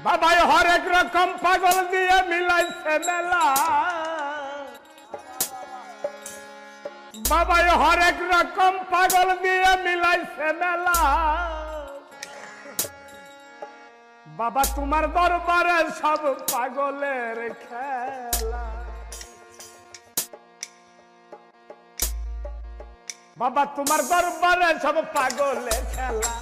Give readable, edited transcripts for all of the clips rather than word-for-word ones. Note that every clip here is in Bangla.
বাবাই হরেক রকম পাগল দিয়ে মিলাইছে মেলা, বাবাই হরেক রকম পাগল দিয়ে মিলাইছে মেলা। বাবা তোমার দরবারে সব পাগলের খেলা, বাবা তোমার দরবারে সব পাগলের খেলা,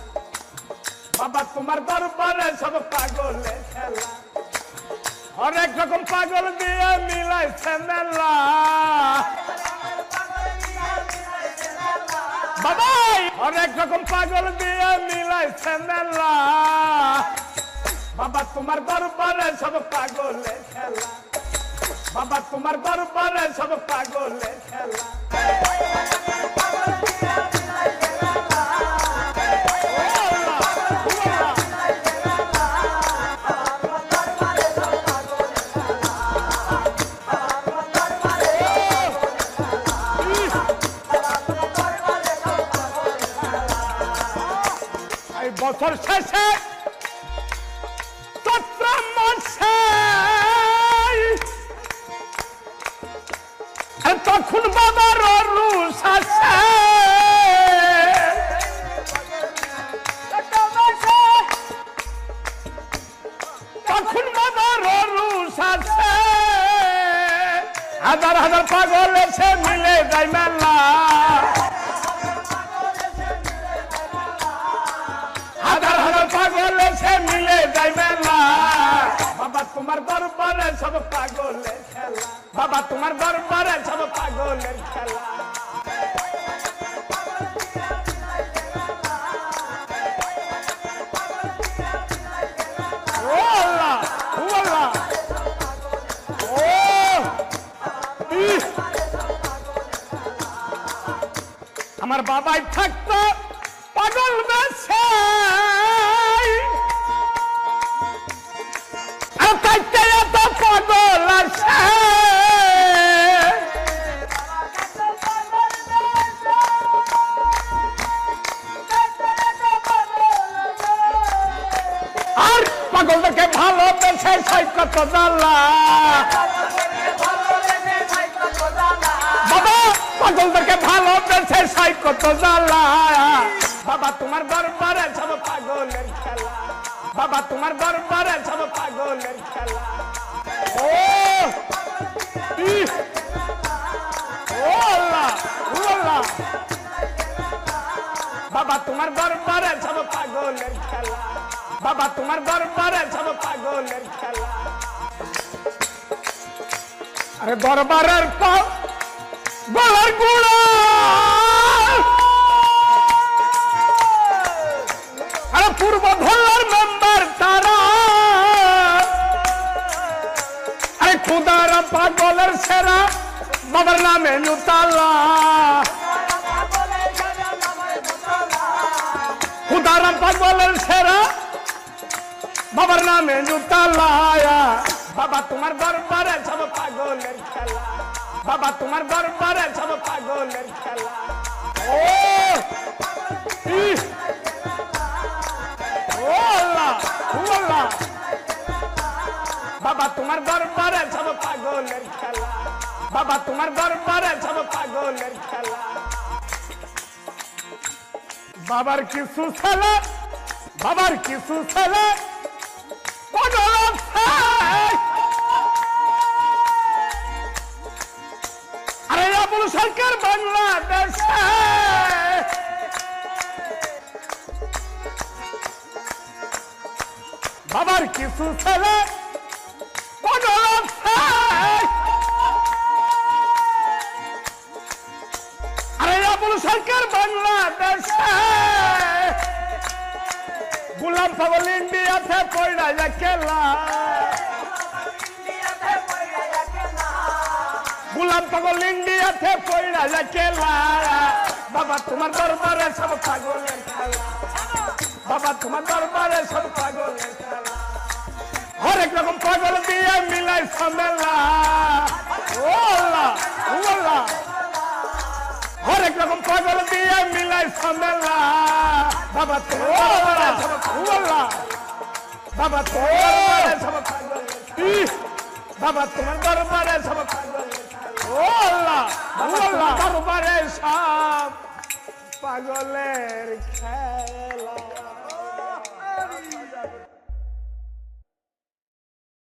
বাবা তোমার দরবারে সব পাগলের খেলা। অনেক রকম পাগল দিয়ে মিলাইছে মেলা, বাবাই অনেক রকম পাগল দিয়ে মিলাইছে মেলা। বাবা তোমার দরবারে সব পাগলের খেলা, বাবা তোমার দরবারে সব পাগলের খেলা। বছর শেষে চৈত্র মাসে তখন বাবার রুষ আসে, তখন বাবার রুষ আসে। হাজার হাজার পাগল এসে মিলে যায় মেলা, হাজার হাজার পাগল এসে মিলে যায় মেলা। বাবা তোমার দরবারে সব পাগলের খেলা, বাবা তোমার দরবারে সব পাগলের খেলা। ও আল্লাহ, ও আল্লাহ, ও আমার বাবাই থাকতো পাগল বেশে, এত পাগল আছে। আর পাগলদেরকে ভালোবেসে সৈকত জ্বালা, বাবা পাগলদেরকে ভালোবেসে সৈকত জ্বালা। বাবা তোমার দরবারে সব পাগলের খেলা, বাবা তোমার দরবারে সব পাগলের খেলা। ও ও আল্লাহ, ও আল্লাহ, বাবা তোমার দরবারে সব পাগলের খেলা, বাবা তোমার দরবারে সব পাগলের খেলা। আরে দরবারের পর গলার গুড়া, আরে পূর্ব ভোলার মেম্বার তারা, আরে খুদার পাগলের সেরা বাবার নামে নুতালা, খুদার পাগলের সেরা বাবার নামে নুতালা। বাবা তোমার দরবারে সব পাগলের খেলা, বাবা তোমার দরবারে সব পাগলের খেলা। ও বাবা তোমার দরবারে সব পাগলের খেলা, বাবা তোমার দরবারে সব পাগলের খেলা। বাবার কিছু ছেলে, বাবার কিছু ছেলে পাগল আছে, আরে আবুল সরকার বাংলাদেশে। বাবার কিছু ছেলে পাগল আছে, আরে আবুল সরকার বাংলাদেশে। গোলাম পাগল ইন্ডিয়াতে পয়লা খেলা, গোলাম পাগল ইন্ডিয়াতে পয়লা খেলা। বাবা তোমার দরবারে সব পাগলের খেলা, বাবা তোমার দরবারে সব পাগলের খেলা। হরেক রকম পাগল দিয়ে মিলাইছে মেলা, ও আল্লাহ, ও আল্লাহ, হরেক রকম পাগল দিয়ে মিলাইছে মেলা। বাবা তোমার দরবারে সব, ও আল্লাহ, বাবা তোমার দরবারে সব পাগলের বাবা তোমার দরবারে সব পাগলের ও আল্লাহ, বাবা তোমার দরবারে সব পাগলের খেলা